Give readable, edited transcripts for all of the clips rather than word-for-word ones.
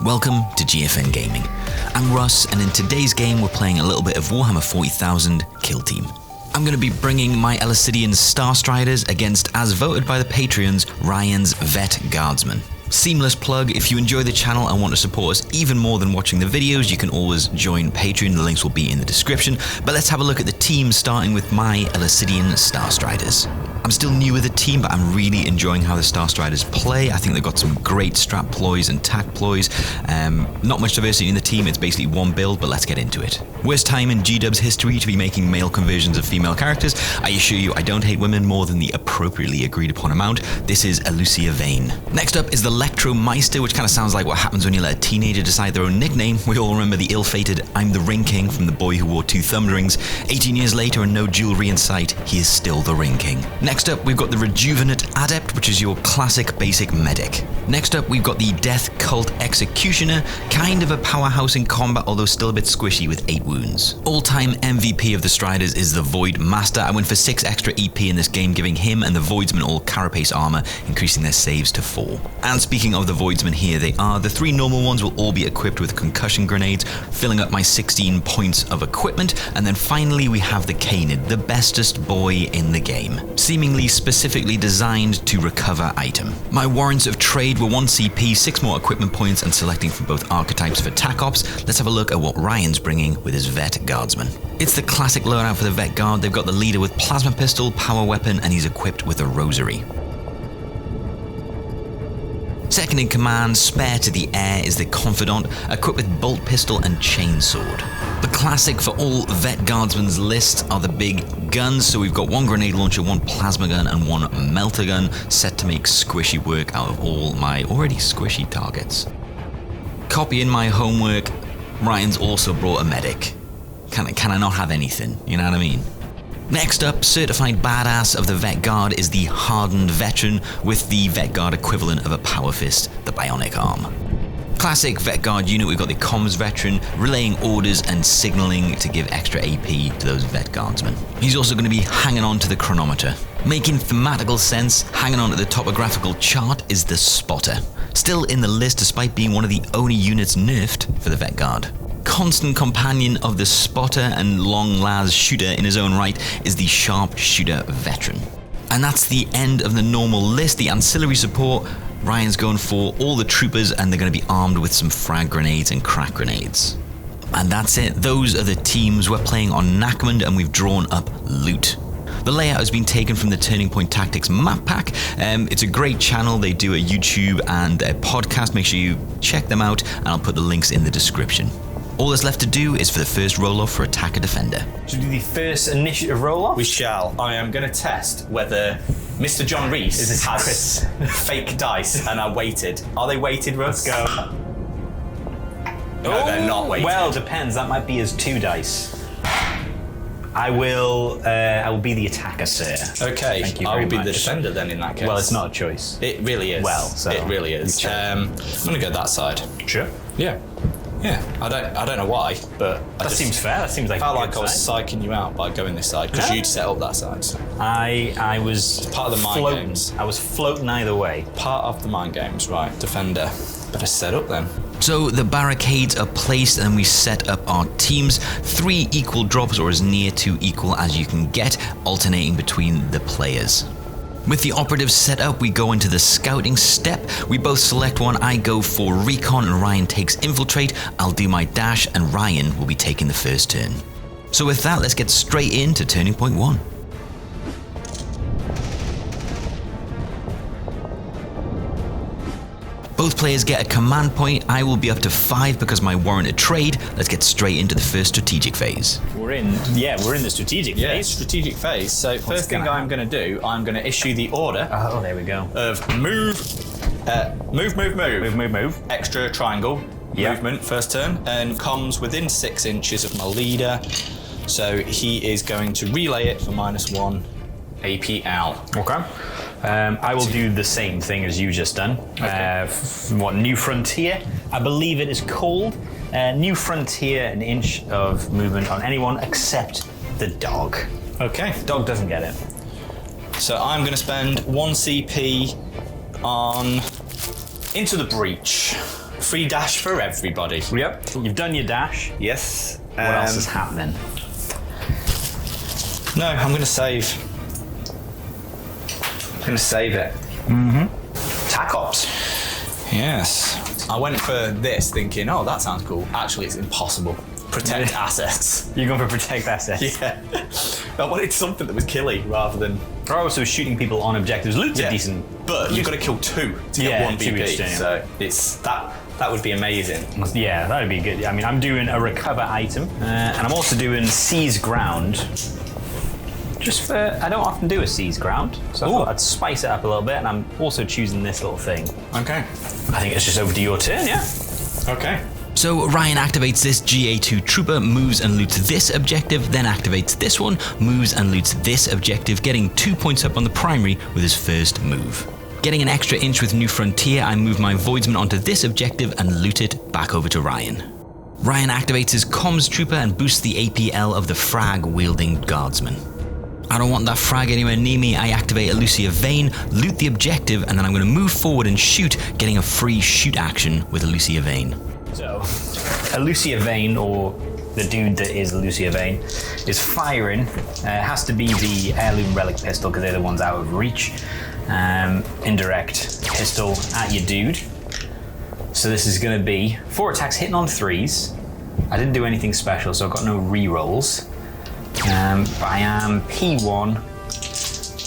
Welcome to GFN Gaming. I'm Russ, and in today's game we're playing a little bit of Warhammer 40,000 Kill Team. I'm going to be bringing my Elucidian Starstriders against, as voted by the Patreons, Ryan's Vet Guardsmen. Seamless plug, if you enjoy the channel and want to support us even more than watching the videos, you can always join Patreon, the links will be in the description. But let's have a look at the team, starting with my Elucidian Starstriders. I'm still new with the team, but I'm really enjoying how the Starstriders play. I think they've got some great strat ploys and tack ploys. Not much diversity in the team, it's basically one build, but let's get into it. Worst time in G-Dub's history to be making male conversions of female characters. I assure you, I don't hate women more than the appropriately agreed upon amount. This is Elucia Vane. Next up is the Electromeister, which kind of sounds like what happens when you let a teenager decide their own nickname. We all remember the ill-fated I'm the Ring King from the boy who wore 2 thumb rings. 18 years later and no jewelry in sight, he is still the Ring King. Next up, we've got the Rejuvenate Adept, which is your classic basic medic. Next up, we've got the Death Cult Executioner, kind of a powerhouse in combat, although still a bit squishy with 8 wounds. All-time MVP of the Striders is the Void Master. I went for 6 extra EP in this game, giving him and the Voidsmen all carapace armor, increasing their saves to 4. And speaking of the Voidsmen, here they are. The 3 normal ones will all be equipped with concussion grenades, filling up my 16 points of equipment. And then finally we have the Canid, the bestest boy in the game, seemingly specifically designed to recover item. My warrants of trade were 1 CP, 6 more equipment points, and selecting from both archetypes for tac ops. Let's have a look at what Ryan's bringing with his Vet Guardsman. It's the classic loadout for the Vet Guard. They've got the leader with plasma pistol, power weapon, and he's equipped with a rosary. Second in command, spare to the air, is the Confidant, equipped with bolt pistol and chainsword. The classic for all Vet Guardsmen's lists are the big guns, so we've got 1 grenade launcher, 1 plasma gun, and 1 melter gun, set to make squishy work out of all my already squishy targets. Copying my homework, Ryan's also brought a medic. Can I not have anything, you know what I mean? Next up, certified badass of the Vet Guard is the Hardened Veteran, with the Vet Guard equivalent of a Power Fist, the Bionic Arm. Classic Vet Guard unit, we've got the Comms Veteran, relaying orders and signaling to give extra AP to those Vet Guardsmen. He's also going to be hanging on to the chronometer. Making thematical sense, hanging on to the topographical chart is the Spotter. Still in the list despite being one of the only units nerfed for the Vet Guard. Constant companion of the Spotter and long las shooter in his own right is the Sharpshooter Veteran. And that's the end of the normal list. The ancillary support, Ryan's going for all the troopers, and they're going to be armed with some frag grenades and crack grenades. And that's it. Those are the teams. We're playing on Nakmund and we've drawn up loot. The layout has been taken from the Turning Point Tactics map pack. It's a great channel. They do a YouTube and a podcast. Make sure you check them out, and I'll put the links in the description. All that's left to do is for the first roll-off for Attacker Defender. Should we do the first initiative roll-off? We shall. I am going to test whether Mr. John Reese has fake dice and are weighted. Are they weighted, Russ? Let's go. No, they're not weighted. Well, depends. That might be as 2 dice. I will be the attacker, sir. Okay, Thank you I will very be much. the defender then in that case. Well, it's not a choice. It really is. Well, so it really is. I'm going to go that side. Sure. Yeah. Yeah, I don't know why, but That seems fair. That seems like I felt a like good I was side. psyching you out by going this side because No. you'd set up that side. I was part of the mind games. I was floating either way. Part of the mind games, right? Defender. Better set up then. So the barricades are placed and we set up our teams. 3 equal drops, or as near to equal as you can get, alternating between the players. With the operatives set up, we go into the scouting step. We both select one. I go for recon and Ryan takes infiltrate. I'll do my dash and Ryan will be taking the first turn. So with that, let's get straight into Turning Point 1. Both players get a command point. I will be up to 5 because my warranted trade. Let's get straight into the first strategic phase. We're in the strategic phase. Strategic phase. So first thing I'm going to do, I'm going to issue the order Oh, there we go. of move. Extra triangle movement first turn, and comes within 6 inches of my leader. So he is going to relay it for -1 AP out. Okay. I will do the same thing as you just done. Okay. New Frontier? I believe it is called. New Frontier, an inch of movement on anyone except the dog. Okay. Dog doesn't get it. So I'm going to spend 1 CP on Into the Breach. free dash for everybody. Yep. You've done your dash. Yes. What else is happening? No, I'm going to save. I'm going to save it. Tac Ops. Yes. I went for this thinking, oh, that sounds cool. Actually, it's impossible. Protect assets. You're going for protect assets. Yeah. I wanted something that was killy rather than... Oh, so shooting people on objectives. Loot's a decent... But you've got to kill 2 to get 1 BP. So it's that would be amazing. Yeah, that would be good. I mean, I'm doing a recover item. And I'm also doing seize ground. Just for... I don't often do a seize ground. So I thought I'd spice it up a little bit. And I'm also choosing this little thing. Okay. I think it's just over to your turn, yeah? Okay. So Ryan activates this GA2 trooper, moves and loots this objective, then activates this one, moves and loots this objective, getting 2 points up on the primary with his first move. Getting an extra inch with New Frontier, I move my Voidsman onto this objective and loot it back over to Ryan. Ryan activates his comms trooper and boosts the APL of the frag-wielding Guardsman. I don't want that frag anywhere near me. I activate Elucidian Vein, loot the objective, and then I'm going to move forward and shoot, getting a free shoot action with Elucidian Vein. So, Elucidian Vein, or the dude that is Elucidian Vein, is firing. Has to be the heirloom relic pistol because they're the ones out of reach. Indirect pistol at your dude. So this is going to be 4 attacks hitting on 3s. I didn't do anything special, so I've got no re-rolls. But I am P1.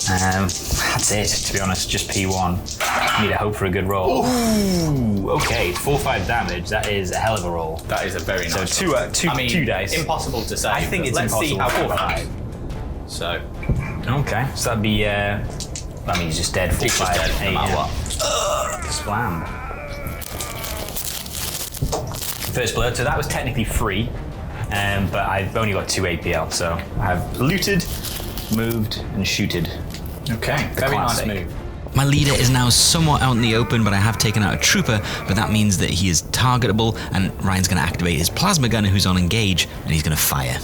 That's it, to be honest, just P1. Need to hope for a good roll. Ooh, okay, 4-5 damage. That is a hell of a roll. That is a very nice So two dice. Impossible to say. I think it's let's impossible. see how 4-5. So. Okay, so that'd be. That means he's just dead. 4-5. He's just dead, no matter what. Splam. First blood. So that was technically free, but I've only got 2 APL. So I've looted, moved, and shooted. Okay, very nice move. My leader is now somewhat out in the open, but I have taken out a trooper, but that means that he is targetable, and Ryan's going to activate his plasma gunner who's on engage, and he's going to fire.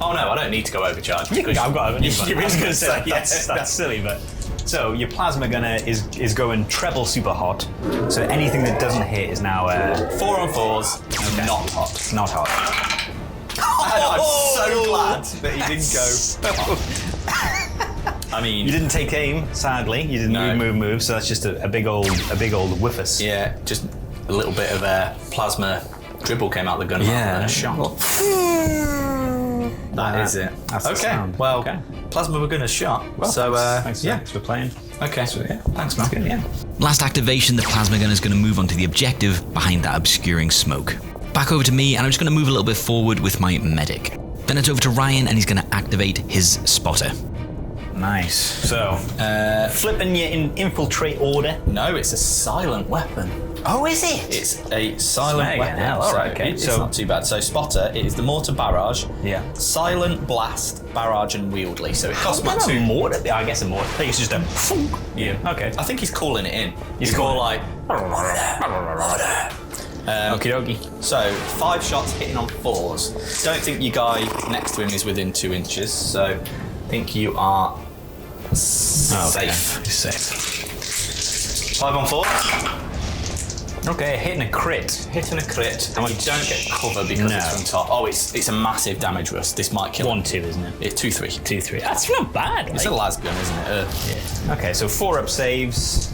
Oh no, I don't need to go overcharge. I've got a You're really going to say yes. That's silly, but... So your plasma gunner is going treble super hot, so anything that doesn't hit is now... 4 on 4s, okay. not hot. Not hot. I'm so glad that he didn't go. I mean, you didn't take aim, sadly. You didn't move. So that's just a big old whiffus. Yeah, just a little bit of plasma dribble came out the gun. Yeah, and a shot. That is it. That's the sound. Well, plasma we're gonna shot. Well, so thanks for playing. Okay, so yeah, thanks, man. Good, yeah. Last activation, the plasma gunner is going to move onto the objective behind that obscuring smoke. Back over to me, and I'm just going to move a little bit forward with my medic. Then it's over to Ryan, and he's going to activate his spotter. Nice. So, flipping your infiltrate order. No, it's a silent weapon. Oh, is it? It's a silent weapon. Hell, all right, okay. It's not too bad. So spotter, it is the mortar barrage. Yeah. Silent blast, barrage, and wieldly. So it costs my 2 mortar. I guess a mortar. I think it's just a. Yeah. Okay. I think he's calling it in. He's more calling like. Okie dokie. So 5 shots hitting on 4s. Don't think your guy next to him is within 2 inches. So I think you are safe. He's safe. 5 on 4. Okay, hitting a crit. Hitting a crit, and you don't get cover because it's from top. Oh, it's a massive damage rust. This might kill him. 1-2, isn't it? It's 2-3. 2-3. That's not bad. It's a las gun, isn't it? Yeah. Okay, so 4 up saves.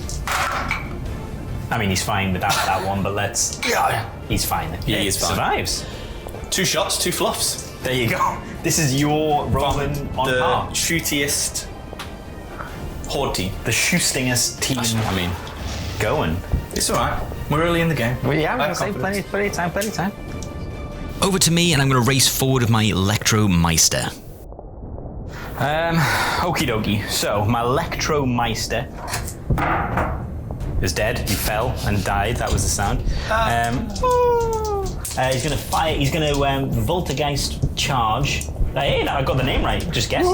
I mean, he's fine without that one, but let's. Yeah. He's fine then. He is fine. Survives. 2 shots, 2 fluffs. There you go. This is your rolling on the par. shootiest horde team. The shoostingest team. I mean, going. it's all right. We're early in the game. Well, yeah, I'm going to say plenty of time. Over to me, and I'm going to race forward with my Electromeister. Okie dokie. So, my Electromeister is dead. He fell and died. That was the sound. He's going to fire. He's going to Voltergeist charge. Hey, I got the name right. Just guess.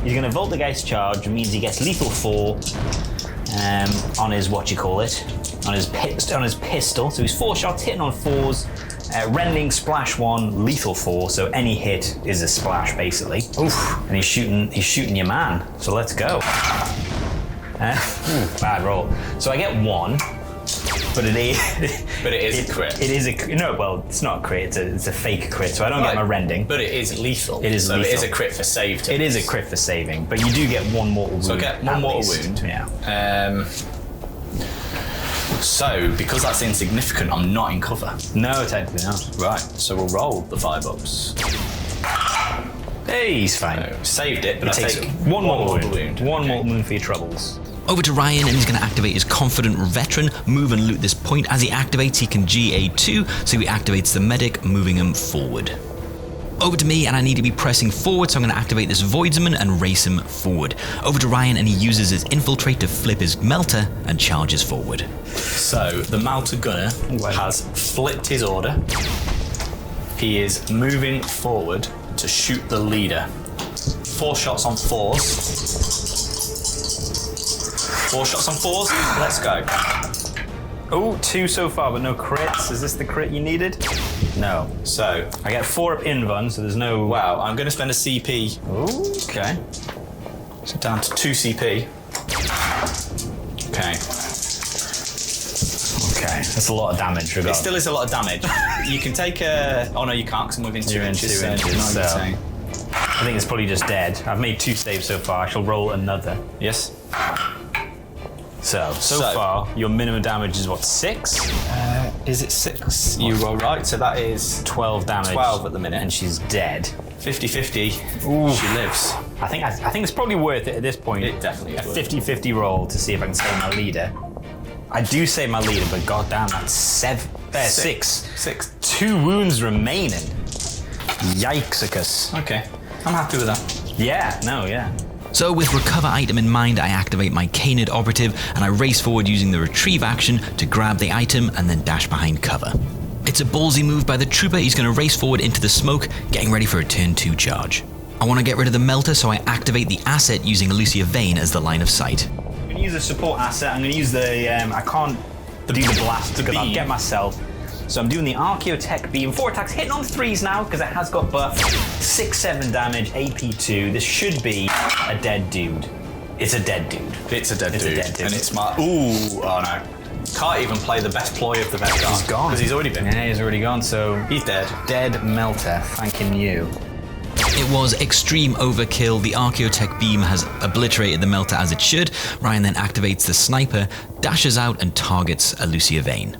He's going to Voltergeist charge, which means he gets lethal 4 on his on his pistol. So he's 4 shots hitting on 4s. Rending splash 1, lethal 4. So any hit is a splash basically. Oof. And he's shooting your man. So let's go. Bad roll. So I get 1. But it is. But it is a crit. It is well, it's not a crit. It's a fake crit. So I don't get my rending. But it is lethal. It is so lethal. It is a crit for save. It is a crit for saving, but you do get one mortal wound. So I get one mortal wound. Yeah. So because that's insignificant, I'm not in cover. No, technically not. Right. So we'll roll the 5-ups. Hey, he's fine. So, saved it, but It I takes take one mortal wound. One mortal wound for your troubles. Over to Ryan, and he's going to activate his Confident Veteran, move and loot this point. As he activates, he can GA2, so he activates the Medic, moving him forward. Over to me, and I need to be pressing forward, so I'm going to activate this Voidsman and race him forward. Over to Ryan, and he uses his Infiltrate to flip his Melter and charges forward. So the Melter Gunner has flipped his order. He is moving forward to shoot the leader. 4 shots on 4s. 4 shots on 4s. Let's go. Oh, 2 so far, but no crits. Is this the crit you needed? No. So I get 4 up invuln, so there's no. wow, I'm going to spend a CP. Okay. So down to 2 CP. Okay. Okay, that's a lot of damage. It still is a lot of damage. You can take a. Oh no, you can't because I'm within 2 You're in inches. 2 inches, Not so- insane. I think it's probably just dead. I've made 2 saves so far. I shall roll another. Yes. So So- far, your minimum damage is what, 6? Is it 6? You roll right, so that is 12 damage. 12 at the minute. And she's dead. 50-50. Ooh. She lives. I think it's probably worth it at this point. It definitely is a worth it. 50-50 roll to see if I can save my leader. I do save my leader, but goddamn, that's 6. 6. 2 wounds remaining. Yikesicus. Okay. I'm happy with that. Yeah. So with Recover item in mind, I activate my Canid Operative, and I race forward using the Retrieve action to grab the item and then dash behind cover. It's a ballsy move by the Trooper. He's going to race forward into the smoke, getting ready for a turn 2 charge. I want to get rid of the Melter, so I activate the asset using Elucidian Vein as the line of sight. I'm going to use the support asset. I'm going to use the. I can't do the blast because I'll beam. get myself. So I'm doing the Archaeotech Beam. 4 attacks, hitting on 3s now because it has got buff. 6-7 damage, AP2. This should be a dead dude. It's a dead dude. It's a dead It's a dude. dead dude. And it's my. Ooh, oh no. Can't even play the best ploy of the best guy. He's gone. Because he's already been. Yeah, he's already gone, so. He's dead. Dead Melter, thanking you. It was extreme overkill. The Archaeotech Beam has obliterated the Melter as it should. Ryan then activates the Sniper, dashes out and targets Elucidian Vein.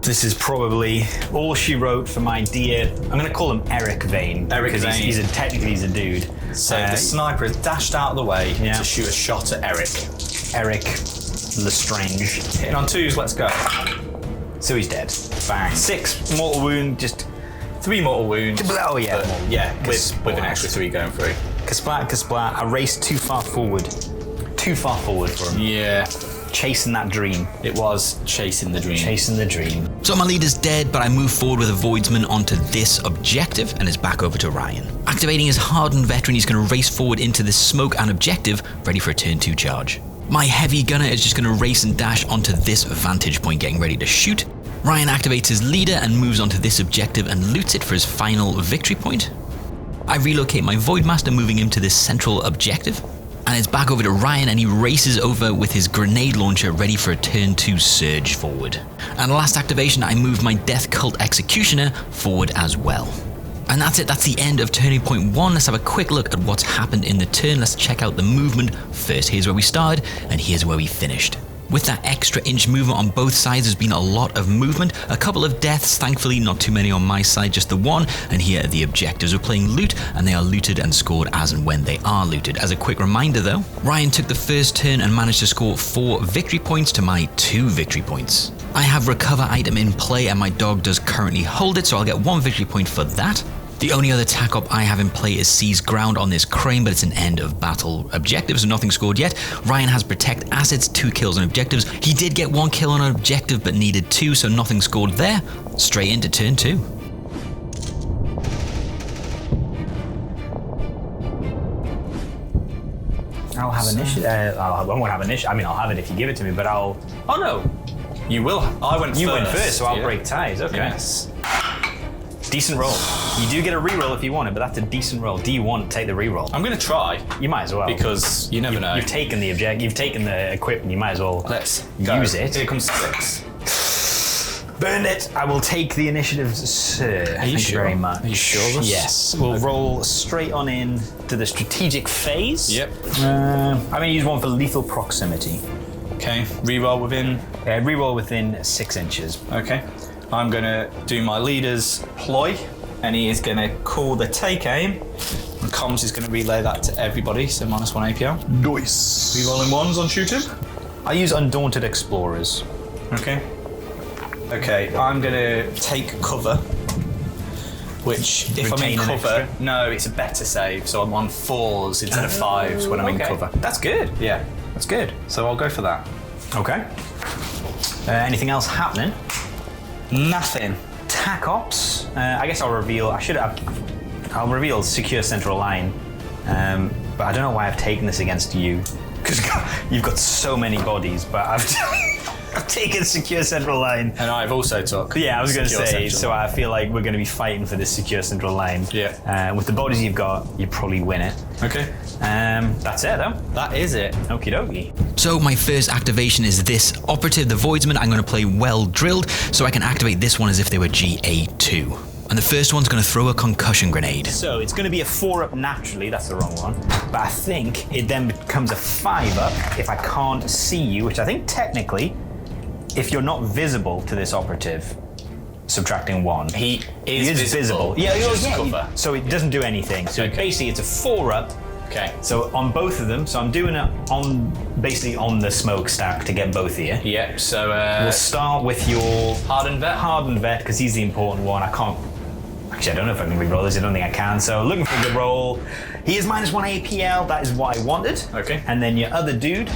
This is probably all she wrote for my dear. I'm going to call him Eric Vane. Eric because Vane. technically he's a dude. So the sniper has dashed out of the way Yeah. to shoot a shot at Eric. Eric Lestrange. Hitting on 2s, let's go. So he's dead. Bang. 6 mortal wound, just 3 mortal wounds. Oh yeah. But, yeah, with an extra 3 going through. Kasplat. I raced too far forward. Too far forward for him. Yeah, Chasing that dream. it was chasing the dream. Chasing the dream. So my leader's dead, but I move forward with a Voidsman onto this objective, and it's back over to Ryan. Activating his Hardened Veteran, he's going to race forward into this smoke and objective, ready for a turn 2 charge. My Heavy Gunner is just going to race and dash onto this vantage point, getting ready to shoot. Ryan activates his leader and moves onto this objective and loots it for his final victory point. I relocate my Voidmaster, moving him to this central objective. And it's back over to Ryan, and he races over with his grenade launcher ready for a turn 2 surge forward. And last activation, I move my Death Cult Executioner forward as well. And that's it, that's the end of turning point 1. Let's have a quick look at what's happened in the turn. Let's check out the movement first. Here's where we started, and here's where we finished. With that extra inch movement on both sides, there's been a lot of movement. A couple of deaths, thankfully not too many on my side, just the one. And here are the objectives. We're playing loot, and they are looted and scored as and when they are looted. As a quick reminder though, Ryan took the first turn and managed to score 4 victory points to my 2 victory points. I have Recover item in play, and my dog does currently hold it, so I'll get 1 victory point for that. The only other tack up I have in play is Seize Ground on this crane, but it's an end of battle objective, so nothing scored yet. Ryan has Protect Assets, 2 kills on objectives. He did get 1 kill on an objective, but needed 2, so nothing scored there. Straight into turn 2. I'll have initiative. I won't have initiative. I mean, I'll have it if you give it to me, but I'll. Oh no! You will. I went first. You went first, so I'll Yeah. break ties. Okay. Yes. Decent roll. You do get a reroll if you want it, but that's a decent roll. Do you want to take the reroll? I'm going to try You might as well. because you never know. You've taken the equipment. You might as well Let's go. use it. Here comes 6. Burned it. I will take the initiative, sir. Thank you very much. Are you sure? Russ? Yes. We'll roll straight on in to the strategic phase. Yep. I'm going to use one for lethal proximity. Okay. Reroll within. Reroll within 6 inches. Okay. I'm going to do my leader's ploy, and he is going to call the take aim. And Comms is going to relay that to everybody, so -1 APL. Nice. Rerolling ones on shoot him. I use Undaunted Explorers. Okay. Okay, I'm going to take cover, which if I'm in Retain an cover, extra? no, it's a better save, so I'm on 4s instead of 5s when I'm in cover. That's good. Yeah, That's good. so I'll go for that. Okay. Anything else happening? Nothing. Tac Ops. I guess I'll reveal. I'll reveal Secure Central Line. But I don't know why I've taken this against you, because you've got so many bodies. But I've taken Secure Central Line. And I've also took. Yeah, I was going to Secure say. Central So Line. I feel like we're going to be fighting for this Secure Central Line. Yeah. With the bodies you've got, you probably win it. Okay. That's it, though. That is it. Okie dokie. So my first activation is this operative, the Voidsman. I'm going to play Well Drilled, so I can activate this one as if they were GA2. And the first one's going to throw a concussion grenade. So it's going to be a 4-up naturally, that's the wrong one. But I think it then becomes a 5-up if I can't see you, which I think technically, if you're not visible to this operative, subtracting 1. He is visible. Yeah, Just yeah. cover. So it doesn't do anything. So Okay. basically it's a 4-up. Okay. So on both of them, so I'm doing it basically on the smokestack to get both of you. Yep, so We'll start with your Hardened Vet. Hardened Vet, because he's the important one. I can't. Actually, I don't know if I can re-roll this. I don't think I can. So looking for a good roll. He is -1 APL. That is what I wanted. Okay. And then your other dude.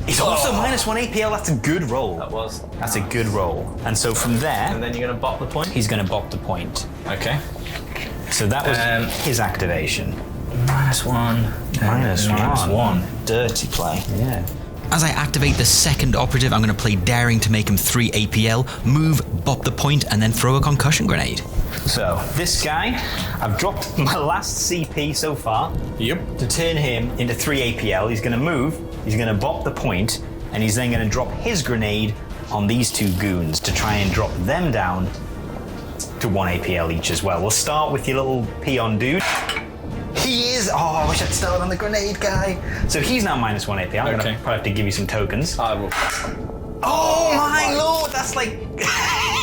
He's also -1 APL. That's a good roll. That was. That's a good roll. And so from there, And then you're going to bop the point? he's going to bop the point. Okay. So that was his activation. -1. -1. Dirty play. Yeah. As I activate the second operative, I'm going to play Daring to make him 3 APL, move, bop the point, and then throw a concussion grenade. So this guy, I've dropped my last CP so far. Yep. To turn him into 3 APL. He's going to move, he's going to bop the point, and he's then going to drop his grenade on these 2 goons to try and drop them down to 1 APL each as well. We'll start with your little peon dude. He is. Oh, I wish I'd started on the grenade guy. So he's now -1 APL. I'm going to probably have to give you some tokens. I will. Oh my lord, that's like.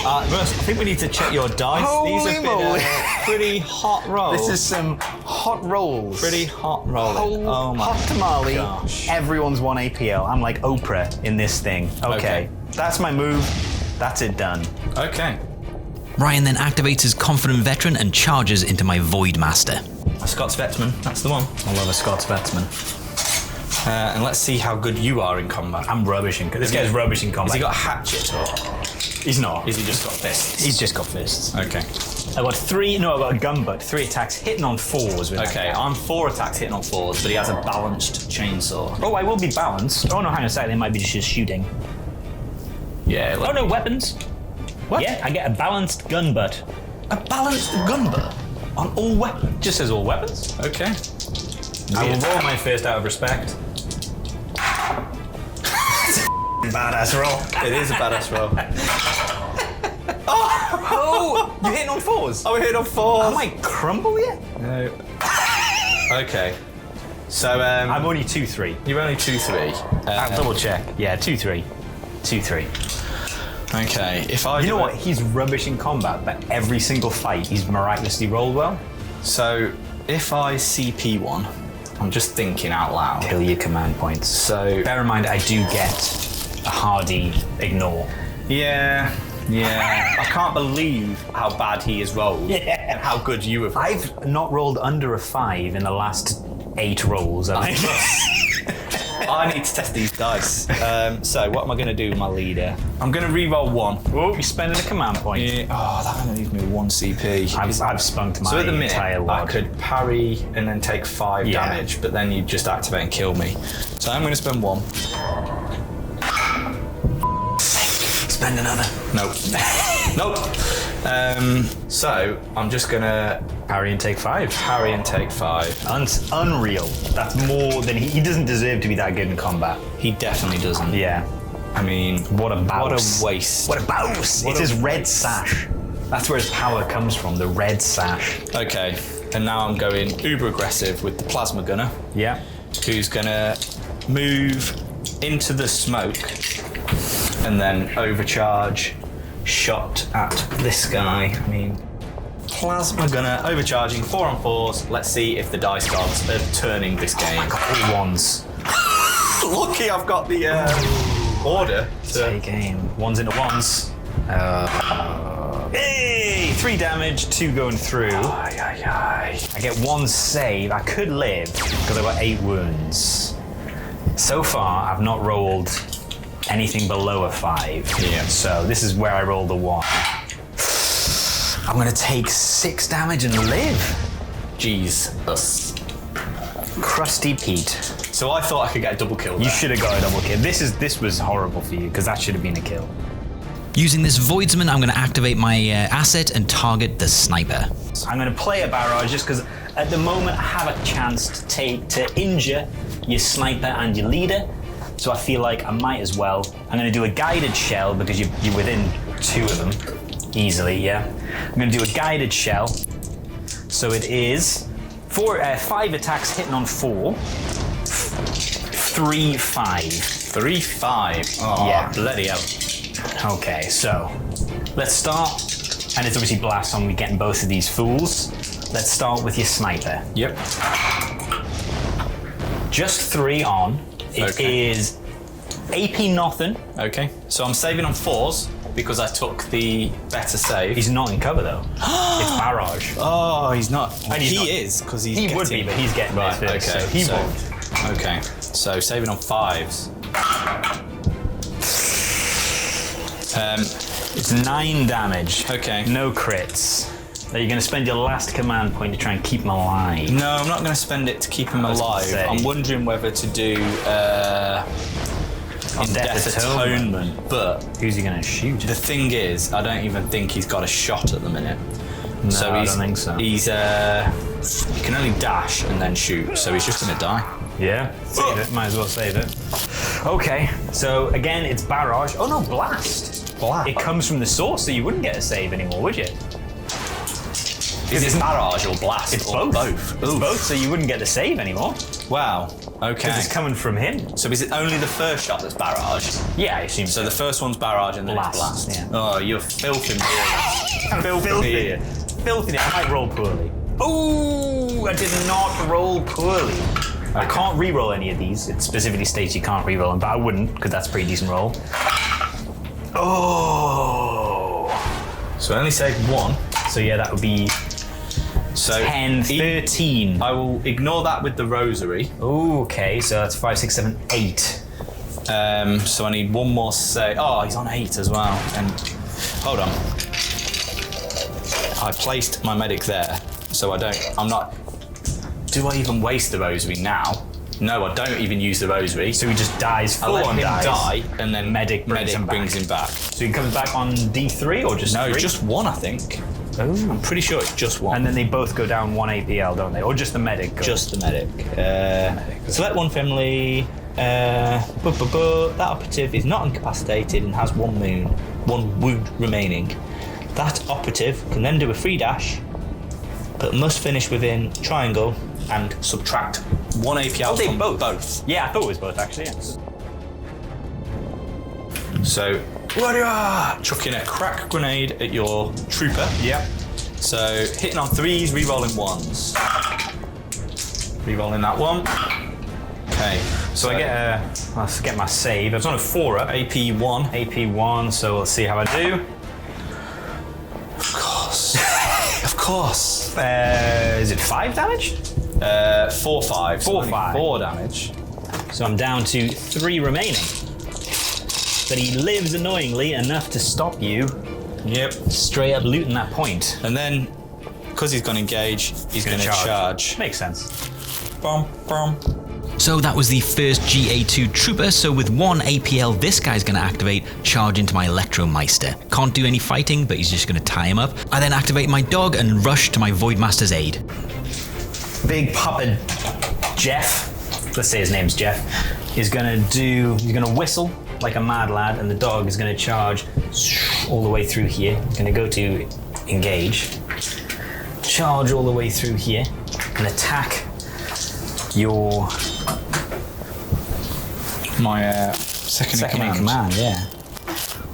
Russ, I think we need to check your dice. Holy These have moly. been pretty hot rolls. This is some hot rolls. pretty hot rolling. Oh my hot tamale. gosh. Everyone's 1 APL. I'm like Oprah in this thing. Okay. That's my move. That's it done. Okay. Ryan then activates his Confident Veteran and charges into my Voidmaster. A Scots Vetsman, that's the one. I love a Scots Vetsman. And let's see how good you are in combat. I'm rubbish in this guy's rubbish in combat. Has he got a hatchet or He's not. is he just got fists? He's just got fists. Okay. I've got a gun butt, 3 attacks hitting on 4s with that Okay, guy. I'm 4 attacks hitting on 4s, but he has a balanced chainsaw. Oh, I will be balanced. Oh no, hang on a second, they might be just shooting. Yeah. Oh no, weapons. What? Yeah, I get a balanced gun butt. A balanced gun butt on all weapons. Just says all weapons. Okay. I will roll my first out of respect. Badass roll. It is a badass roll. Oh, you hitting on 4s? Oh, we hit on 4s. I might crumble yet? No. Okay. So I'm only 2-3. you're only 2-3. I'll double check. Yeah, 2-3. 2-3. Okay. If I You do know it- what? He's rubbish in combat, but every single fight he's miraculously rolled well. So if I CP one, I'm just thinking out loud. Kill your command points. So Bear in mind, I do get a hardy ignore. yeah. I can't believe how bad he has rolled Yeah. and how good you have rolled. I've not rolled under a 5 in the last 8 rolls. I think. I need to test these dice. So what am I going to do with my leader? I'm going to re-roll 1. Oh, you're spending a command point. Yeah. Oh, that only leaves me with 1 CP. I've spunked my So at the minute, entire I wad. could parry and then take 5 Yeah. damage, but then you'd just activate and kill me. So I'm going to spend 1. spend another. Nope. Nope. So I'm just going to Parry and take 5. parry and take 5. Unreal. That's more than he doesn't deserve to be that good in combat. He definitely doesn't. Yeah. I mean, What a what bouse. a waste. What a bouse! What It's a his red waste. sash. That's where his power comes from, the red sash. Okay, and now I'm going uber aggressive with the plasma gunner, Yeah. who's gonna move into the smoke and then overcharge shot at this guy. I mean, plasma gunner overcharging 4 on 4s. Let's see if the dice gods are turning this game. All ones. Lucky I've got the order to Take aim. Ones into ones. Hey! 3 damage, 2 going through. I get 1 save. I could live because I've got 8 wounds. So far, I've not rolled anything below a 5. Yeah. So this is where I rolled a 1. I'm gonna take 6 damage and live. Jesus. Crusty Pete. So I thought I could get a double kill there. You should have got a double kill. This was horrible for you because that should have been a kill. Using this Voidsman, I'm going to activate my asset and target the sniper. I'm going to play a barrage just because at the moment I have a chance to injure your sniper and your leader. So I feel like I might as well. I'm going to do a guided shell because you're within 2 of them easily. Yeah. I'm going to do a guided shell. So it is 5 attacks hitting on 4. 3, 5. 3, 5. Oh, Yeah. bloody hell. Okay, so let's start, and it's obviously blast on me getting both of these fools. Let's start with your sniper. Yep. Just 3 on. It Okay. is AP nothing. Okay. So I'm saving on 4s because I took the better save. He's not in cover though. It's barrage. Oh, he's not. And he's he not- is because he's. He getting, would be, but he's getting right. this first, Okay. so he won't. Okay. So saving on 5s. It's 9 damage. Okay. No crits. Are you going to spend your last command point to try and keep him alive? No, I'm not going to spend it to keep him was gonna alive. say. I'm wondering whether to do On Death Atonement, but Who's he going to shoot? the thing is, I don't even think he's got a shot at the minute. No, So I he's, don't think so. He's he can only dash and then shoot, so he's just going to die. Yeah, save it. Might as well save it. Okay, so again, it's barrage. Oh no, blast. Blast. It comes from the source, so you wouldn't get a save anymore, would you? Is it barrage or blast? It's or both. It's Oof. both, so you wouldn't get the save anymore Wow. Okay. because it's coming from him. So is it only the first shot that's barrage? Yeah, I assume So the first one's barrage and then Blast, it's blast. yeah. Oh, you're filthy me. filthy. Filthy. I might roll poorly. Oh, I did not roll poorly. I can't re-roll any of these. It specifically states you can't re-roll them, but I wouldn't because that's a pretty decent roll. Oh. So I only saved 1. So yeah, that would be So 10, 13. I will ignore that with the rosary. Ooh, okay, so that's 5, 6, 7, 8. So I need 1 more save. Oh, he's on 8 as well. And hold on. I placed my medic there, so I'm not. Do I even waste the rosary now? No, I don't even use the rosary. So he just dies, I full let on him dies. die, and then Medic brings him back. back. So he comes back on D3 or just No, 3? just 1, I think. Ooh. I'm pretty sure it's just 1. And then they both go down 1 APL, don't they? Or just the medic goes? Just the medic. Select 1 family. That operative is not incapacitated and has 1 wound remaining. That operative can then do a free dash, but must finish within triangle and subtract 1 APL they from both? Yeah, I thought it was both actually. Yeah. So, chucking a crack grenade at your trooper. Yep. So, hitting on 3s, re-rolling 1s. Re-rolling that 1. Okay. So let's get my save. It's on a 4 up. AP1. AP1, so we'll see how I do. Of course. Of course. Is it 5 damage? 4, 5. So 4, only 5. 4 damage. So I'm down to 3 remaining. But he lives annoyingly enough to stop you Yep. straight up looting that point. And then, because he's going to engage, he's going to charge. Makes sense. Bum, bum. So that was the first GA2 trooper, so with 1 APL this guy's going to activate, charge into my Electromeister. Can't do any fighting, but he's just going to tie him up. I then activate my dog and rush to my Voidmaster's aid. Big Papa Jeff, let's say his name's Jeff, he's gonna whistle like a mad lad, and the dog is going to charge all the way through here. It's going to go to engage, charge all the way through here, and attack your my second in command. Yeah.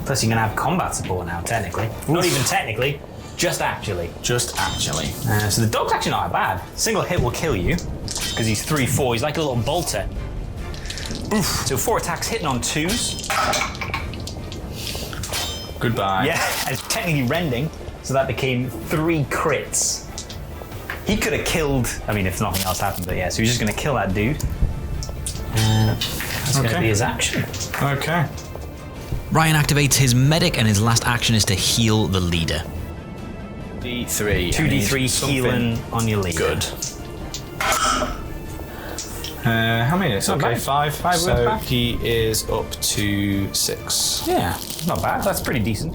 Plus, you're going to have combat support now, technically. Not even technically, just actually. Just actually. So the dog's actually not that bad. Single hit will kill you because he's 3/4. He's like a little bolter. Oof. So 4 attacks hitting on 2s. Goodbye. Yeah, and it's technically rending, so that became 3 crits. He could have killed, I mean, if nothing else happened, but yeah, so he's just going to kill that dude. That's going to be his action. Okay. Ryan activates his medic, and his last action is to heal the leader. D3. 2d3 healing on your leader. Good. How many is it? Okay, bad. 5. 5 so worth back. he is up to 6. Yeah, not bad. That's pretty decent.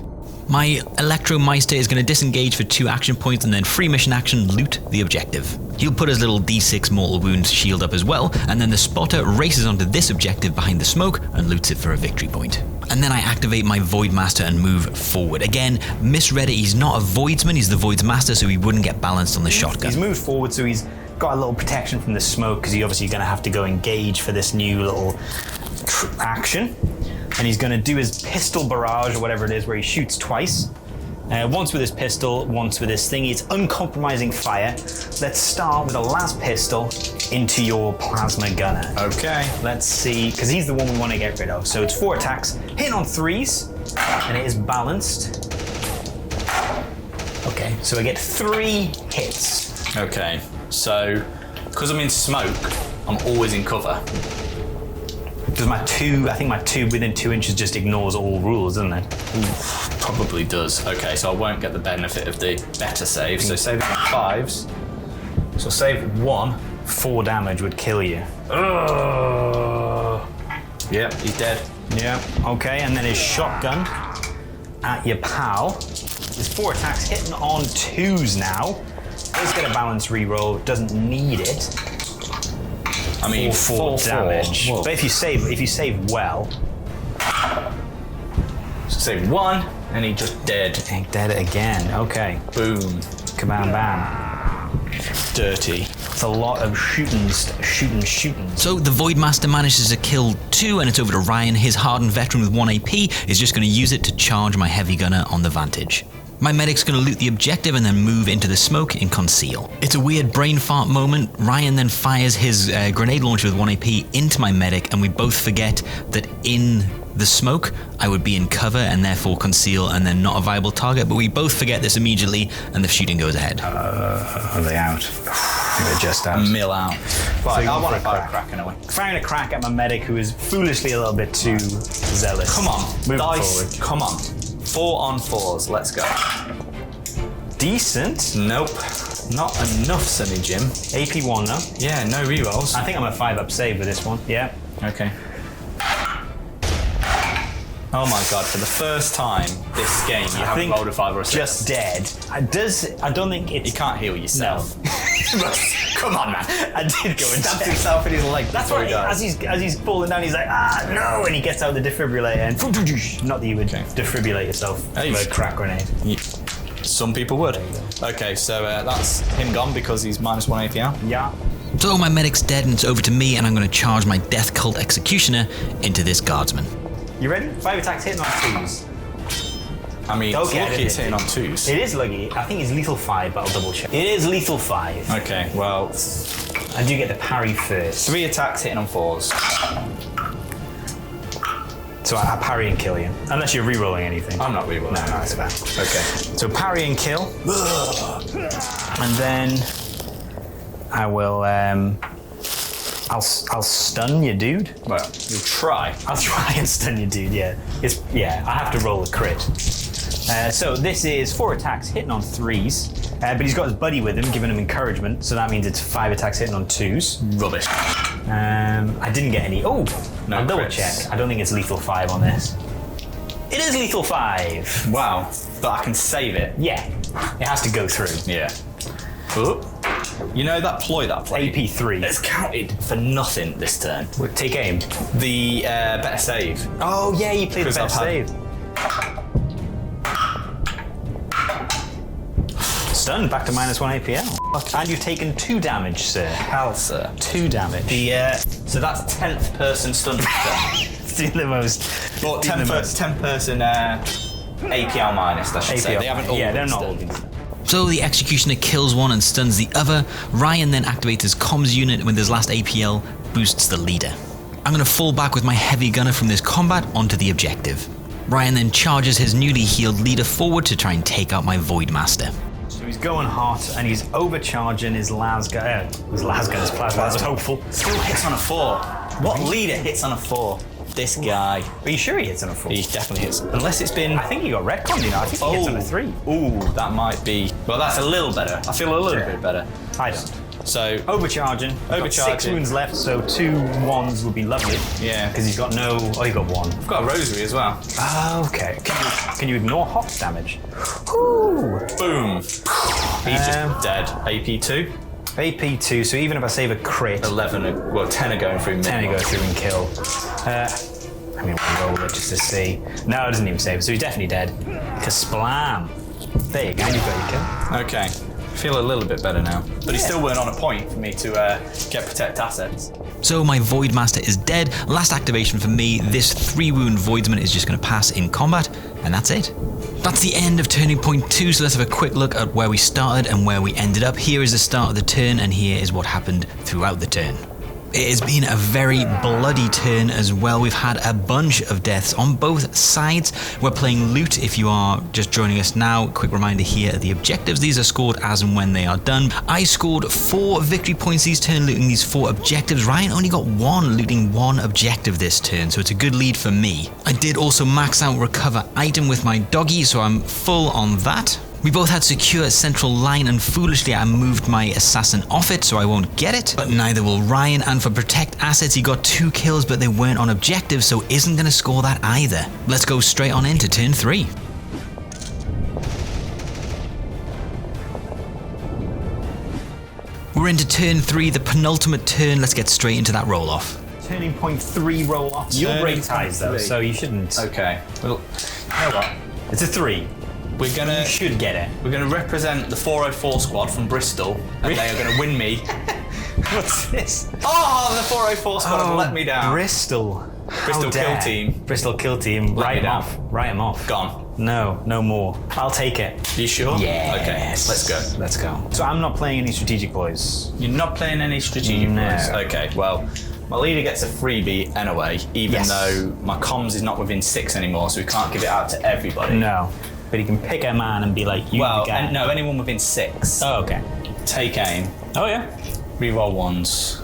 My Electromeister is going to disengage for 2 action points and then free mission action loot the objective. He'll put his little D6 mortal wounds shield up as well, and then the spotter races onto this objective behind the smoke and loots it for a victory point. And then I activate my Voidmaster and move forward. Again, misread it, he's not a Voidsman, he's the Void's Master, so he wouldn't get balanced on the shotgun. He's moved forward, so he's got a little protection from the smoke, because he's obviously going to have to go engage for this new little action. And he's going to do his pistol barrage, or whatever it is, where he shoots twice. Once with his pistol, once with his thingy. It's uncompromising fire. Let's start with the last pistol into your plasma gunner. Okay. Let's see, because he's the one we want to get rid of. So it's 4 attacks, hitting on 3s, and it is balanced. Okay, so I get 3 hits. Okay. So, because I'm in smoke, I'm always in cover. Because I think my 2 within 2 inches just ignores all rules, doesn't it? Probably does. Okay, so I won't get the benefit of the better save. So saving on 5s. So save 1. 4 damage would kill you. Yep, he's dead. Yeah, okay, and then his shotgun at your pal. There's 4 attacks hitting on 2s now. Does get a balance reroll, doesn't need it. I mean, 4 damage. Whoa. But if you save well, So save 1, and he just dead. dead again. Okay. Boom. Kabam bam. Dirty. It's a lot of shooting. So the Voidmaster manages to kill 2, and it's over to Ryan. His hardened veteran with 1 AP is just going to use it to charge my heavy gunner on the Vantage. My medic's going to loot the objective and then move into the smoke and conceal. It's a weird brain fart moment. Ryan then fires his grenade launcher with 1 AP into my medic, and we both forget that in the smoke I would be in cover and therefore conceal and then not a viable target, but we both forget this immediately and the shooting goes ahead. Are they out? They're just out. Mill out. Right, I want to fire a crack. crack anyway. Firing a crack at my medic, who is foolishly a little bit too zealous. Come on, Move dice. forward. Come on. 4 on 4s. Let's go. Decent. Nope. Not enough, Sonny Jim. AP1 now. Yeah, no rerolls. I think I'm a 5-up save with this one. Yeah. Okay. Oh my god, for the first time this game you haven't rolled a 5 or a 6. Just dead. I don't think it's... You can't heal yourself. No. Come on, man. I did go and Stabbed himself in his leg. That's why as he's falling down, he's like, no, and he gets out the defibrillator and not that you would defibrillate yourself with a crack grenade. Some people would. Okay, so that's him gone because he's -1 AP now. Yeah. So my medic's dead and it's over to me, and I'm going to charge my Death Cult Executioner into this Guardsman. You ready? 5 attacks hitting on 2s. I mean, Okay, it's lucky it's hitting on 2s. It is lucky. I think it's lethal 5, but I'll double check. It is lethal 5. Okay, well, I do get the parry first. 3 attacks hitting on 4s. So I parry and kill you. Unless you're re-rolling anything. I'm not rerolling. No, that's fine. Okay. So parry and kill. And then I will I'll stun you, dude. Well, you'll try. I'll try and stun you, dude, yeah. I have to roll a crit. So this is 4 attacks hitting on 3s. But he's got his buddy with him, giving him encouragement, so that means it's 5 attacks hitting on 2s. Rubbish. I didn't get any. Oh, No I'll double crits. check. I don't think it's lethal 5 on this. It is lethal 5. Wow. But I can save it. Yeah, it has to go through. Yeah. Oop. You know that ploy that I played? AP3. It's counted for nothing this turn. Take aim. The better save. Oh yeah, you played the better save. Stunned, back to -1 APL. And you've taken 2 damage, sir. Hell, sir. 2 damage. So that's 10th person stun this turn. It's the most. Or 10 person APL minus, I should say. They haven't all they're not all been. So the Executioner kills one and stuns the other. Ryan then activates his comms unit and with his last APL boosts the leader. I'm going to fall back with my heavy gunner from this combat onto the objective. Ryan then charges his newly healed leader forward to try and take out my Void Master. So he's going hot and he's overcharging his lasgun. His plasma. I was hopeful. Still hits on a 4. What leader hits on a 4? This guy. Are you sure he hits on a 4? He definitely hits. Unless it's been... I think he got retconned, you know. I think he hits on a 3. Ooh, that might be... Well, that's a little better. I feel a little bit better. I don't. So... Overcharging. Got 6 wounds left, so 2 1s would be lovely. Yeah. Because he's got no... Oh, he got 1. I've got a rosary as well. Okay. Can you ignore hot damage? Ooh. Boom. He's just dead. AP2. AP2, so even if I save a crit... 10 are going through mid. 10 go through and kill. I mean, we'll roll it just to see. No, it doesn't even save it, so he's definitely dead. Kasplam. There you go, you've got your kill. Okay. Feel a little bit better now. But he still weren't on a point for me to get protect assets. So my Void Master is dead. Last activation for me. This 3 wound Voidsman is just going to pass in combat, and that's it. That's the end of turning point 2, so let's have a quick look at where we started and where we ended up. Here is the start of the turn, and here is what happened throughout the turn. It has been a very bloody turn as well. We've had a bunch of deaths on both sides. We're playing loot if you are just joining us now. Quick reminder here, the objectives, these are scored as and when they are done. I scored 4 victory points this turn looting these 4 objectives. Ryan only got 1 looting 1 objective this turn, so it's a good lead for me. I did also max out recover item with my doggy, so I'm full on that. We both had secure central line and foolishly I moved my assassin off it so I won't get it, but neither will Ryan, and for protect assets he got 2 kills but they weren't on objective so isn't going to score that either. Let's go straight on into turn 3. We're into turn 3, the penultimate turn. Let's get straight into that roll off. Turning point 3 roll off. You'll break ties though, so you shouldn't. Okay. Well, you know what? It's a 3. You should get it. We're gonna represent the 404 squad from Bristol, and they are gonna win me. What's this? Oh, the 404 squad have let me down. Bristol Kill Team. Bristol Kill Team. Write him off. Write him off. Gone. No more. I'll take it. You sure? Yes. Okay, let's go. So I'm not playing any strategic ploys. You're not playing any strategic ploys? Okay, well, my leader gets a freebie anyway, even though my comms is not within 6 anymore, so we can't give it out to everybody. No. But he can pick a man and be like, you the guy. No, anyone within 6. Oh, okay. Take aim. Oh, yeah. Reroll 1s.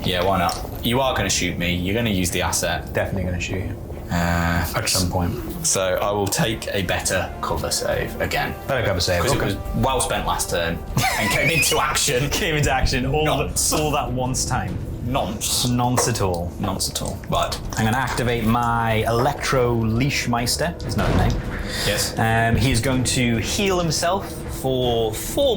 Yeah, why not? You are going to shoot me. You're going to use the asset. Definitely going to shoot you. At some point. So I will take a better cover save again. Better cover save. Because it was well spent last turn and came into action. all that once time. Nonce at all. Right. I'm going to activate my Electro Leashmeister. Is not his name. Yes. He's going to heal himself for 4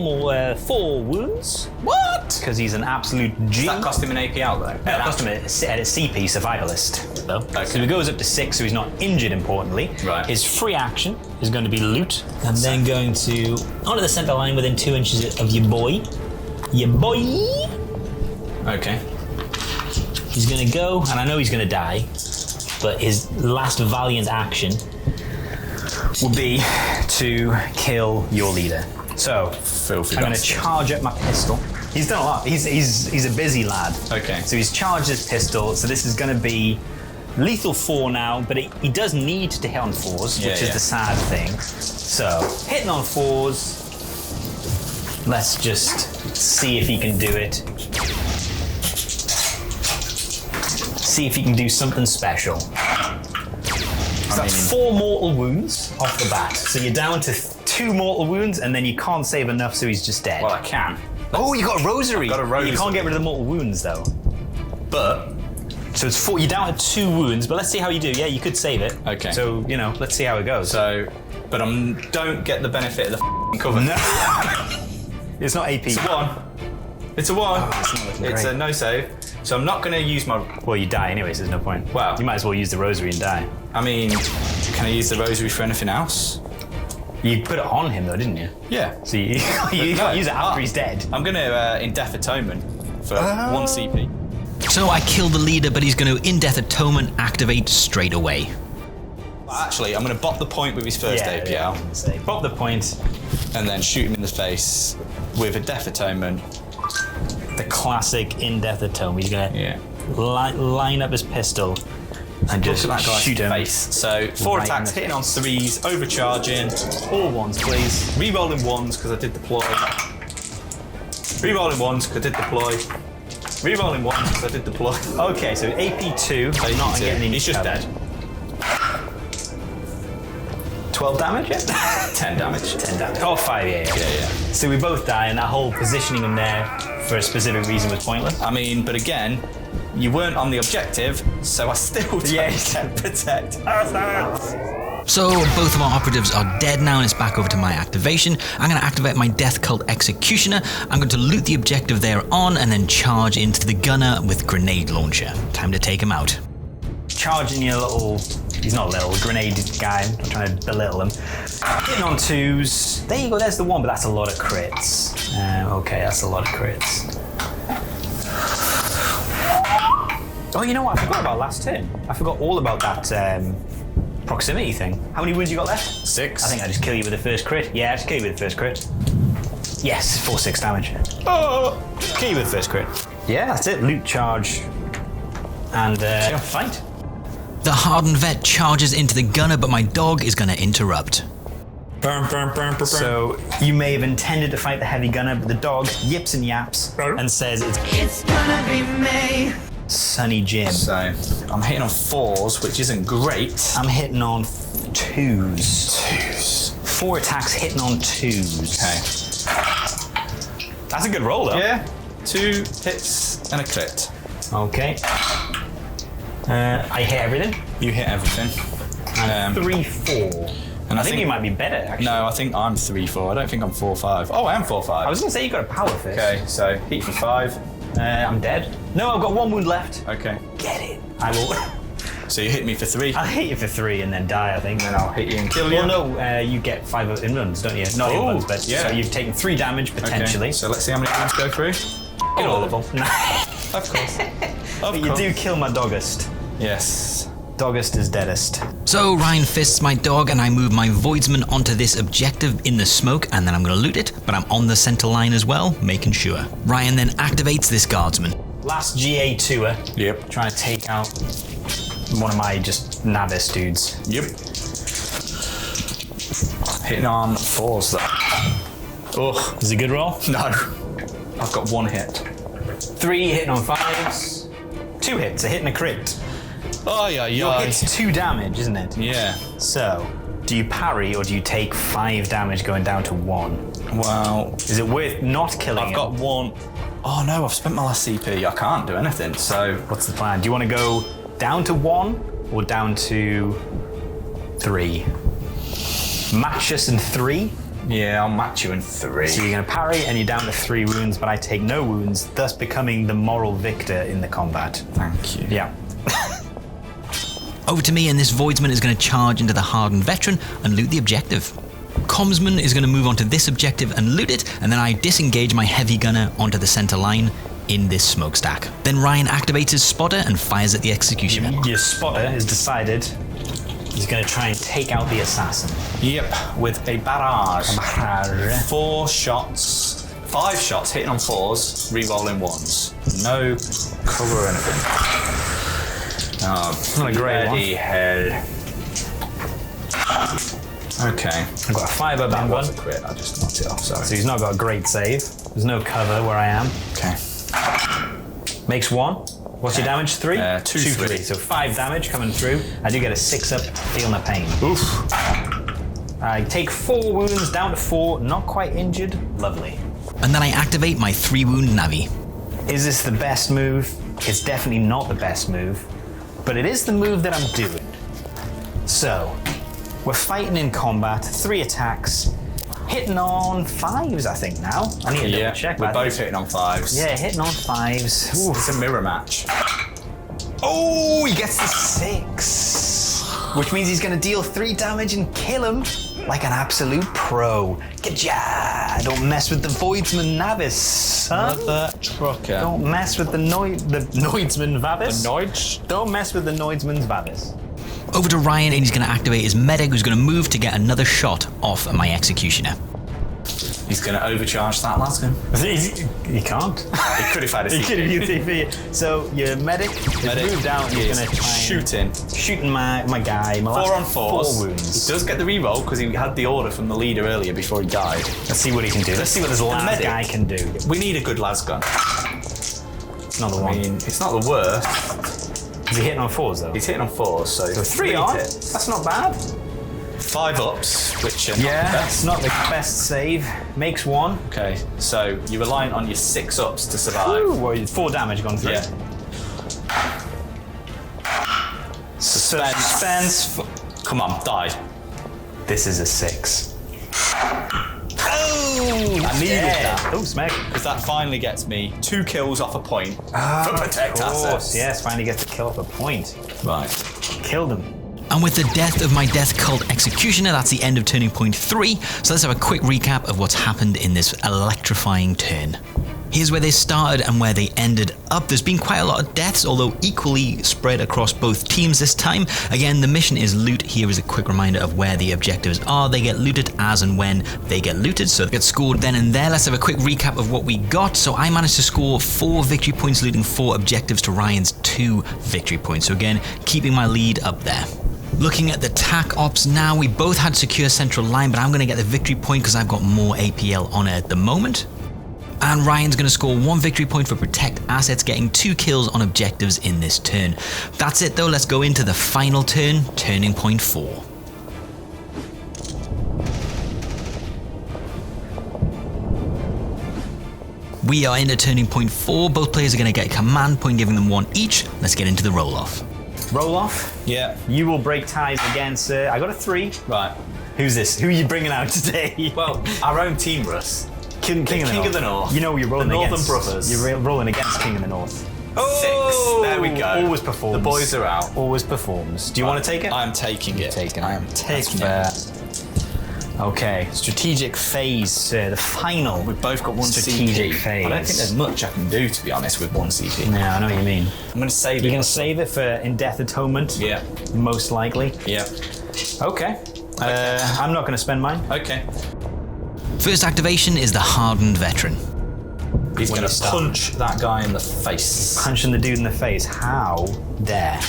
wounds. What? Because he's an absolute G. Does that cost him an APL though? That cost him a CP Survivalist. Though. Okay. So he goes up to 6, so he's not injured. Importantly, right. His free action is going to be loot, and then going to onto the center line within 2 inches of your boy. Okay. He's going to go, and I know he's going to die, but his last valiant action will be to kill your leader. So I'm going to charge up my pistol. He's done a lot. He's a busy lad. Okay. So he's charged his pistol. So this is going to be lethal 4 now, but he does need to hit on 4s, which is the sad thing. So hitting on 4s. Let's just see if he can do it. See if he can do something special. So that's 4 mortal wounds off the bat. So you're down to 2 mortal wounds, and then you can't save enough, so he's just dead. Well, I can. Oh, you got a rosary. I've got a rosary. You can't get rid of the mortal wounds though. But so it's 4. You're down to 2 wounds, but let's see how you do. Yeah, you could save it. Okay. So let's see how it goes. So, but don't get the benefit of the cover. No. It's not AP. It's 1. It's a 1. it's not looking It's great. a no save. So I'm not going to use my... Well, you die anyway, so there's no point. Well- you might as well use the rosary and die. I mean, can I use the rosary for anything else? You put it on him though, didn't you? Yeah. So you can't use it after he's dead. I'm going to In-Death Atonement for 1 CP. So I kill the leader, but he's going to In-Death Atonement activate straight away. Actually, I'm going to bop the point with his first APL Pop the point. and then shoot him in the face with a Death Atonement. The classic in-death atonement. He's gonna Yeah. line up his pistol and just Look at that guy's shoot him. face. So 4 Right attacks, in the hitting on 3s, overcharging. All ones, please. Rerolling 1s because I did deploy. Rerolling 1s because I did deploy. Rerolling 1s because I did deploy. Okay, so AP2. AP2. Not getting any He's just cover. dead. 12 damage, yeah? 10 damage. 10 damage. Oh, 5, yeah. Yeah. So we both die, and that whole positioning him there for a specific reason was pointless. I mean, but again, you weren't on the objective, so I still don't get protect. So both of our operatives are dead now and it's back over to my activation. I'm going to activate my Death Cult Executioner. I'm going to loot the objective they're on and then charge into the gunner with grenade launcher. Time to take him out. Charging your little, he's not a little, grenade guy, I'm not trying to belittle him. Hitting on 2s. There you go, there's the 1, but that's a lot of crits. Okay, that's a lot of crits. Oh, you know what? I forgot about last turn. I forgot all about that proximity thing. How many wounds you got left? 6. I think I just kill you with the first crit. Yeah, I just kill you with the first crit. Yes, 4-6 damage. Oh, kill you with the first crit. Yeah, that's it. Loot, charge, and fight. The hardened vet charges into the gunner, but my dog is going to interrupt. So you may have intended to fight the heavy gunner, but the dog yips and yaps and says It's gonna be me. Sunny Jim. So I'm hitting on 4s, which isn't great. I'm hitting on 2s. 4 attacks hitting on 2s. Okay. That's a good roll though. Yeah. 2 hits and a crit. Okay. I hit everything. You hit everything. 3-4. And I think you might be better actually. No, I think I'm 3-4. I don't think I'm 4-5. Oh, I am 4-5. I was gonna say you got a power fist. Okay, so hit for 5. I'm dead. No, I've got 1 wound left. Okay. Get it. I will. So you hit me for 3. I'll hit you for 3 and then die, I think. And I'll hit you and kill you. Well, no, you get 5 in runs, don't you? Not in Oh, runs, but yeah. so you've taken 3 damage potentially. Okay, so let's see how many wounds go through. Get all of them. Of course. But you do kill my doggest. Yes. Doggest is deadest. So Ryan fists my dog and I move my Voidsman onto this objective in the smoke and then I'm going to loot it, but I'm on the center line as well, making sure. Ryan then activates this Guardsman. Last GA tour. Yep. Trying to take out one of my just Navis dudes. Yep. Hitting on 4s though. Ugh. Is it a good roll? No. I've got 1 hit. 3 hitting on 5s. 2 hits, a hit and a crit. Oh, yeah, Your hit's 2 damage, isn't it? Yeah. So, do you parry or do you take 5 damage going down to 1? Well, Is it worth not killing I've him? got 1. Oh no, I've spent my last CP. I can't do anything, so... What's the plan? Do you want to go down to 1 or down to 3? Match us in 3. Yeah, I'll match you in 3. So you're going to parry and you're down to 3 wounds, but I take no wounds, thus becoming the moral victor in the combat. Thank you. Yeah. Over to me and this Voidsman is going to charge into the hardened veteran and loot the objective. Commsman is going to move onto this objective and loot it, and then I disengage my heavy gunner onto the center line in this smokestack. Then Ryan activates his spotter and fires at the executioner. Your spotter has decided he's going to try and take out the assassin. Yep, with a barrage. 4 shots. 5 shots hitting on 4s, re-rolling 1s. No cover or anything. Oh, Not a great bloody hell. Okay. I've got a 5 up That and 1. was a crit, I just knocked it off, sorry. So he's not got a great save. There's no cover where I am. Okay. Makes 1. What's your damage? 3? 2, 3. So 5 damage coming through. I do get a 6 up, feeling the pain. Oof. I take 4 wounds down to 4, not quite injured. Lovely. And then I activate my 3-wound Navi. Is this the best move? It's definitely not the best move, but it is the move that I'm doing. So, we're fighting in combat, 3 attacks, hitting on 5s, I think, now. I need to double check. We're but both hitting on 5s. Yeah, hitting on 5s. Ooh. It's a mirror match. Oh, he gets the 6. Which means he's going to deal 3 damage and kill him like an absolute pro. Gaja! Don't mess with the Voidsman Navis, son. Another trucker. Don't mess with the Noidsman Vavis. The Noids? Don't mess with the Noidsman's Vavis. Over to Ryan, and he's going to activate his medic, who's going to move to get another shot off my executioner. He's going to overcharge that Lasgun. He can't. He could have had a He could have used CP. So your medic is moved out and he's going to try shooting my guy. My 4 on last 4s. 4 wounds. He does get the reroll because he had the order from the leader earlier before he died. Let's see what he can do. Let's see what this last medic. guy can do. We need a good Lasgun. It's not the one. I mean, it's not the worst. Is he hitting on 4s though? He's hitting on 4s, so 3 on. hits. That's not bad. 5 ups, which are It's not the best save. Makes 1. Okay, so you're relying on your 6 ups to survive. Ooh, well, 4 damage gone through. Yeah. Suspense. Come on, die. This is a 6. I needed that. Oh, smack. Because that finally gets me 2 kills off a point for protect assets. Yes, finally gets to kill off a point. Right. Killed him. And with the death of my Death Cult Executioner, that's the end of turning point 3. So let's have a quick recap of what's happened in this electrifying turn. Here's where they started and where they ended up. There's been quite a lot of deaths, although equally spread across both teams this time. Again, the mission is loot. Here is a quick reminder of where the objectives are. They get looted as and when they get looted, so they get scored then and there. Let's have a quick recap of what we got. So I managed to score 4 victory points, looting 4 objectives to Ryan's 2 victory points. So again, keeping my lead up there. Looking at the TAC ops now, we both had secure central line, but I'm going to get the victory point because I've got more APL on it at the moment. And Ryan's going to score 1 victory point for protect assets, getting 2 kills on objectives in this turn. That's it though, let's go into the final turn, turning point 4. We are into turning point 4, both players are going to get a command point, giving them 1 each. Let's get into the roll-off. Roll off. Yeah. You will break ties against. I got a 3. Right. Who's this? Who are you bringing out today? Well, our own team, Russ. King of the North. You know you're rolling the Northern against. Brothers. You're rolling against King of the North. 6. There we go. Always performs. The boys are out. Always performs. Do you want to take it? I'm taking it. I am taking it. Okay. Strategic phase. The final. We've both got 1 strategic CP. phase. I don't think there's much I can do, to be honest, with 1 CP. Yeah, I know what you mean. I'm going to save it. You're going to save it for in-death atonement? Yeah. Most likely. Yeah. Okay. I'm not going to spend mine. Okay. First activation is the Hardened Veteran. He's going to punch that guy in the face. Punching the dude in the face. How dare?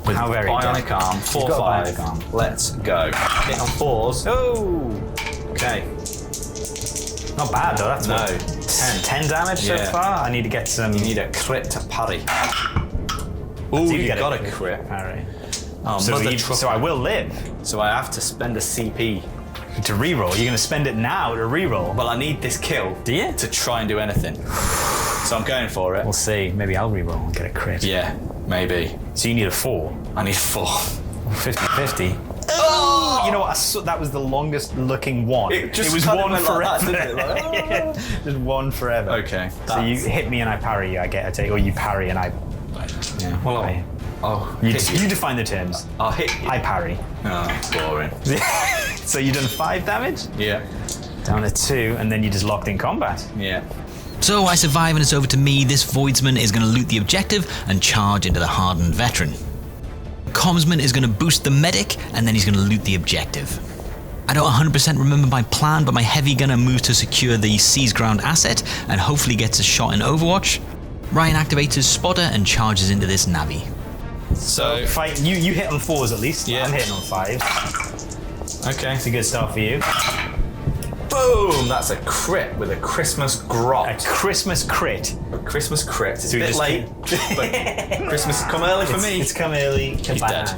With How very bionic dare. arm. 4/5. Bionic arm. Let's go. Hit on 4s. Oh! Okay. Not bad though. That's No. what, 10 damage so Yeah. far. I need to get some. You need a crit to parry. Ooh, you got a crit. Parry. Oh, So I will live. So I have to spend a CP. To reroll. You're going to spend it now to reroll. Well, I need this kill. Do you? To try and do anything. So I'm going for it. We'll see. Maybe I'll reroll and get a crit. Yeah, maybe. So you need a 4. I need 4. 50-50. Oh! You know what? That was the longest looking one. It just was kind of one went forever. like that, didn't it? Like, Just one forever. Okay. So you hit me and I parry you. I get a take, or you parry and I. Yeah. Well, you define the terms. I'll hit you. I parry. Oh, boring. So you done 5 damage? Yeah. Down to 2, and then you just locked in combat. Yeah. So I survive and it's over to me. This Voidsman is going to loot the objective and charge into the Hardened Veteran. Commsman is going to boost the medic and then he's going to loot the objective. I don't 100% remember my plan, but my heavy gunner moves to secure the seized ground asset and hopefully gets a shot in Overwatch. Ryan activates his spotter and charges into this Navi. So fight. You hit on 4s at least. Yeah. I'm hitting on 5s. okay. It's a good start for you. Boom! That's a crit with a Christmas grot. A Christmas crit. Christmas crit. It's So a you bit just late, but Christmas has come early for me. It's come early. He's dead.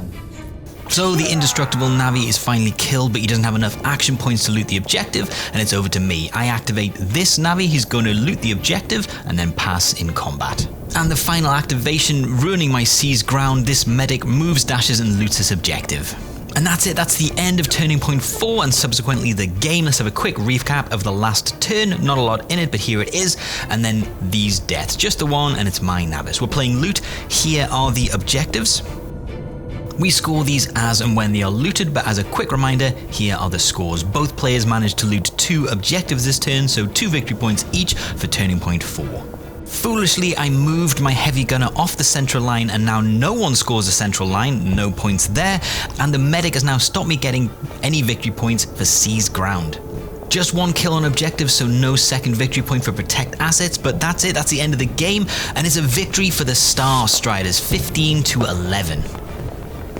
So the indestructible Navi is finally killed, but he doesn't have enough action points to loot the objective, and it's over to me. I activate this Navi, he's going to loot the objective, and then pass in combat. And the final activation, ruining my seized ground, this medic moves, dashes, and loots this objective. And that's it, that's the end of Turning Point 4 and subsequently the game. Let's have a quick recap of the last turn. Not a lot in it, but here it is. And then these deaths, just the one, and it's my Navis. We're playing loot. Here are the objectives. We score these as and when they are looted, but as a quick reminder, here are the scores. Both players managed to loot 2 objectives this turn, so 2 victory points each for Turning Point 4. Foolishly, I moved my heavy gunner off the central line and now no one scores the central line, no points there, and the medic has now stopped me getting any victory points for seized ground. Just 1 kill on objective, so no second victory point for protect assets, but that's it, that's the end of the game, and it's a victory for the Starstriders, 15-11.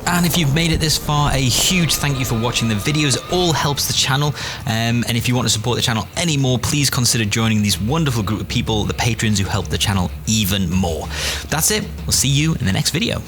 And if you've made it this far, a huge thank you for watching the videos. It all helps the channel. And if you want to support the channel any more, please consider joining these wonderful group of people, the patrons who help the channel even more. That's it. We'll see you in the next video.